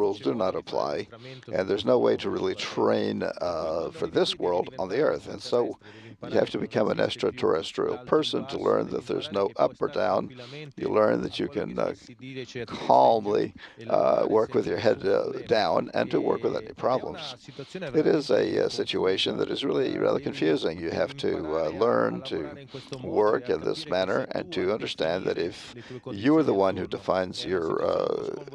rules do not apply, and there's no way to really train for this world on the Earth. And so you have to become an extraterrestrial person to learn that there's no up or down. You learn that you can calmly work with your head down and to work without any problems. It is a situation that is really rather confusing. You have to learn to work in this manner and to understand that if you are the one who defines your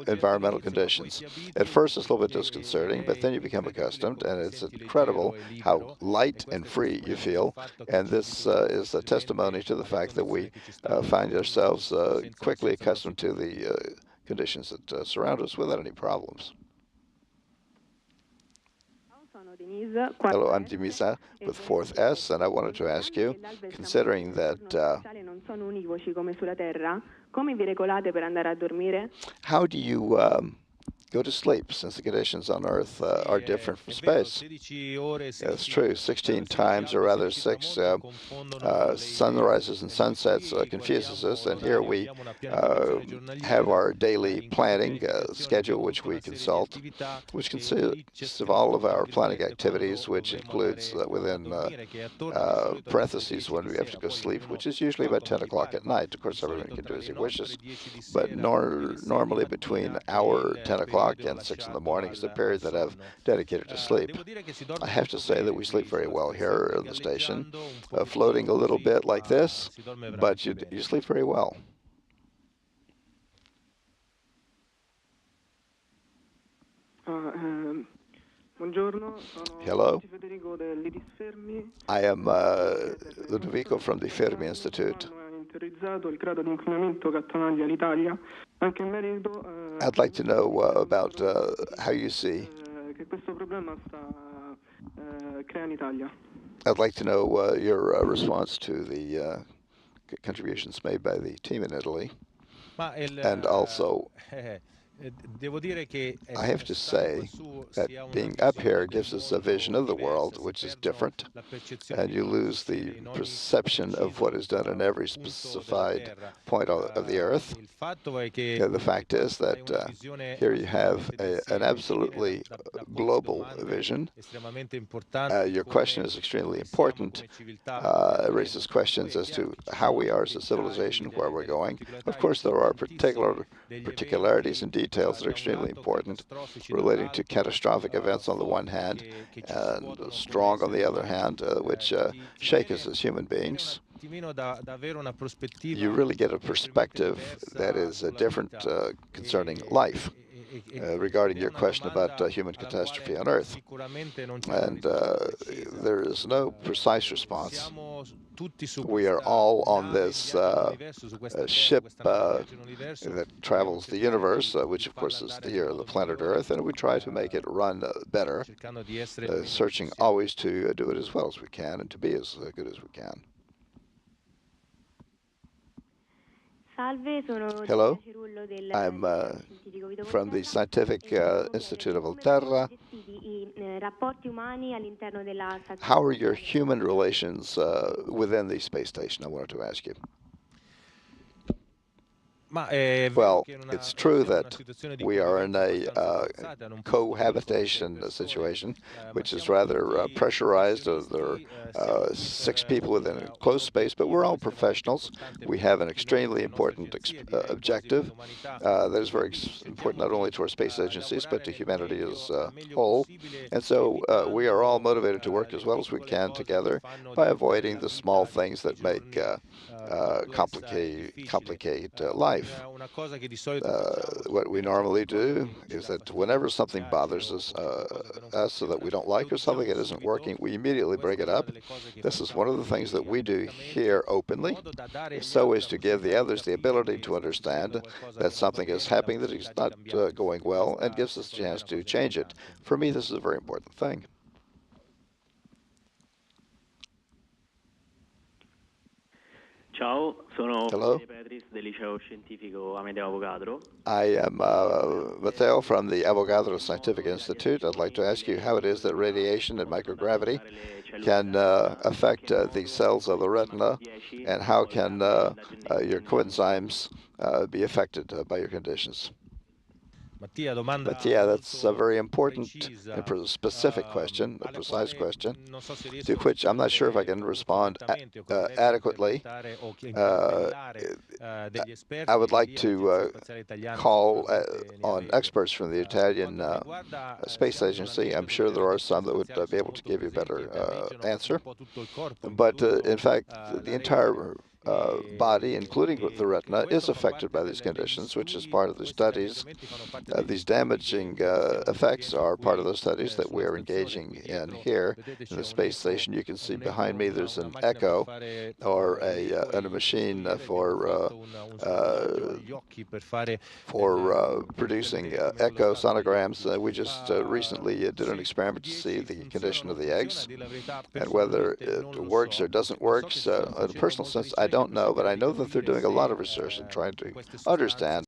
environmental conditions, at first it's a little bit disconcerting, but then you become accustomed, and it's incredible how light and free you feel. And this is a testimony to the fact that we find ourselves quickly accustomed to the conditions that surround us without any problems. Hello, I'm Dimisa with fourth S, and I wanted to ask you, considering that how do you go to sleep, since the conditions on Earth are different from space? It's true, 16 times, or rather 6 sunrises and sunsets confuses us, and here we have our daily planning schedule, which we consult, which consists of all of our planning activities, which includes within parentheses when we have to go sleep, which is usually about 10 o'clock at night. Of course, everyone can do as he wishes, but normally between our 10 o'clock and 6 in the morning is the period that I've dedicated to sleep. I have to say that we sleep very well here in the station, floating a little bit like this, but you sleep very well. Hello, I am Ludovico from the Fermi Institute. I'd like to know about how you see. I'd like to know your response to the contributions made by the team in Italy, and also I have to say that being up here gives us a vision of the world which is different, and you lose the perception of what is done in every specified point of the Earth. The fact is that here you have an absolutely global vision. Your question is extremely important. It raises questions as to how we are as a civilization, where we're going. Of course, there are particularities and details that are extremely important, relating to catastrophic events on the one hand, and strong on the other hand, which shake us as human beings. You really get a perspective that is different concerning life. Regarding your question about human catastrophe on Earth. And there is no precise response. We are all on this ship that travels the universe, which of course is the planet Earth, and we try to make it run better, searching always to do it as well as we can and to be as good as we can. Hello, I'm from the Scientific Institute of Volterra. How are your human relations within the space station? I wanted to ask you. Well, it's true that we are in a cohabitation situation, which is rather pressurized. There are 6 people within a closed space, but we're all professionals. We have an extremely important objective that is very important not only to our space agencies, but to humanity as a whole. And so we are all motivated to work as well as we can together by avoiding the small things that make complicate life. What we normally do is that whenever something bothers us so that we don't like, or something that isn't working, we immediately bring it up. This is one of the things that we do here openly, so as to give the others the ability to understand that something is happening that is not going well, and gives us a chance to change it. For me, this is a very important thing. Hello. I am Matteo from the Avogadro Scientific Institute. I'd like to ask you how it is that radiation and microgravity can affect the cells of the retina, and how can your coenzymes be affected by your conditions. But yeah, that's a very important and specific question, a precise question, to which I'm not sure if I can respond adequately. Uh, I would like to call on experts from the Italian Space Agency. I'm sure there are some that would be able to give you a better answer. But in fact, the entire body, including the retina, is affected by these conditions, which is part of the studies. These damaging effects are part of the studies that we are engaging in here in the space station. You can see behind me there's an echo or a machine for producing echo sonograms. We just recently did an experiment to see the condition of the eggs and whether it works or doesn't work. So in a personal sense, I don't know, but I know that they're doing a lot of research and trying to understand